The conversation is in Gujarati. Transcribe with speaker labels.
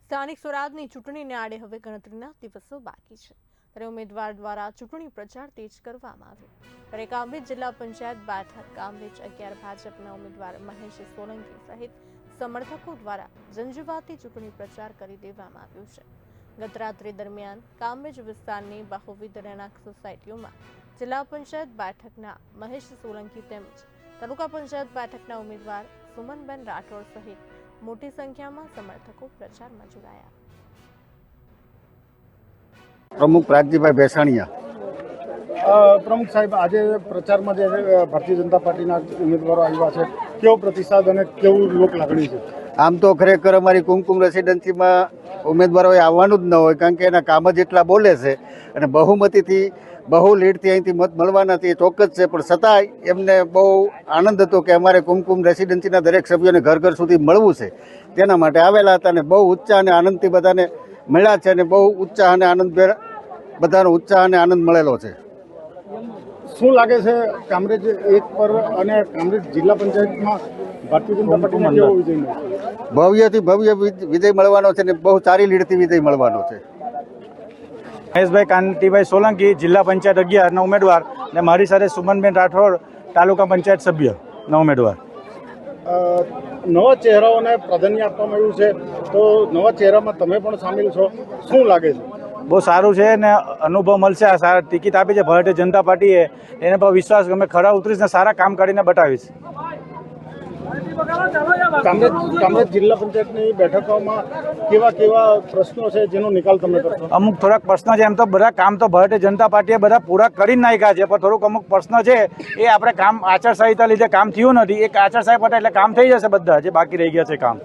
Speaker 1: સ્થાનિક સ્વરાજની ચૂંટણીને આડે હવે ગણતરીના દિવસો બાકી છે, ત્યારે ઉમેદવાર દ્વારા ચૂંટણી પ્રચાર તેજ કરવામાં આવ્યો. ત્યારે કામરેજ જિલ્લા પંચાયત બેઠક કામરેજ 11 ભાજપના ઉમેદવાર મહેશ સોલંકી સહિત સમર્થકો દ્વારા ઝંઝાવાતી ચૂંટણી પ્રચાર કરી દેવામાં આવ્યો છે. ગત રાત્રિ દરમિયાન કામરેજ વિસ્તારની બહુવિધ રહેણાંક સોસાયટીઓમાં જિલ્લા પંચાયત બેઠકના મહેશ સોલંકી તેમજ તાલુકા પંચાયત બેઠકના ઉમેદવાર સુમનબેન રાઠોડ સહિત મોટી સંખ્યામાં સમર્થકો પ્રચારમાં જોડાયા.
Speaker 2: પ્રમુખ પ્રાગજીભાઈ ભેસાણીયા.
Speaker 3: પ્રમુખ સાહેબ, આજે પ્રચારમાં જે ભારતીય જનતા પાર્ટીના ઉમેદવારો આવ્યા છે, કેવો પ્રતિસાદ અને કેવું લોક લાગણી છે?
Speaker 2: આમ તો ખરેખર અમારી કુમકુમ રેસિડેન્સીમાં ઉમેદવારોએ આવવાનું જ ન હોય, કારણ કે એના કામ જ એટલા બોલે છે અને બહુમતીથી બહુ લીડથી અહીંથી મત મળવાના એ ચોક્કસ છે. પણ છતાંય એમને બહુ આનંદ હતો કે અમારે કુમકુમ રેસિડેન્સીના દરેક સભ્યોને ઘર ઘર સુધી મળવું છે, તેના માટે આવેલા હતા અને બહુ ઉત્સાહ અને આનંદથી બધાને મળ્યા છે અને બહુ ઉત્સાહ અને આનંદ બધાનો ઉત્સાહ અને આનંદ મળેલો છે.
Speaker 3: શું લાગે છે કામરેજ એક પર અને કામરેજ જિલ્લા પંચાયતમાં ભારતીય જનતા પાર્ટીને કેવો વિજય મળશે?
Speaker 2: ભવ્યથી ભવ્ય વિજય મળવાનો છે અને બહુ સારી લીડથી વિજય મળવાનો છે.
Speaker 4: મહેશભાઈ કાંતિભાઈ સોલંકી જિલ્લા પંચાયત 11ના ઉમેદવાર અને મારી સાથે સુમનબેન રાઠોડ તાલુકા પંચાયત સભ્યના ઉમેદવાર.
Speaker 3: નવા ચહેરાઓને પ્રાધાન્ય આપવામાં આવ્યું છે, તો નવા ચહેરામાં તમે પણ સામેલ છો, શું લાગે છે?
Speaker 4: બહુ સારું છે ને અનુભવ મળશે. આ સારા ટિકિટ આપી છે ભારતીય જનતા પાર્ટીએ, એને પર વિશ્વાસ અમે ખરા ઉતરીશ ને સારા કામ કરીને બતાવીશ.
Speaker 3: કામરેજ જિલ્લા પંચાયતની બેઠકોમાં કેવા પ્રશ્નો છે જેનો નિકાલ તમે કરશો?
Speaker 4: અમુક થોડાક પ્રશ્ન છે, એમ તો બધા કામ તો ભારતીય જનતા પાર્ટીએ બધા પૂરા કરી નાખ્યા છે, પણ થોડુંક અમુક પ્રશ્ન છે એ આપણે કામ આચારસંહિતા લીધે કામ થયું નથી. એક આચારસંહિતા એટલે કામ થઈ જશે બધા જે બાકી રહી ગયા છે કામ.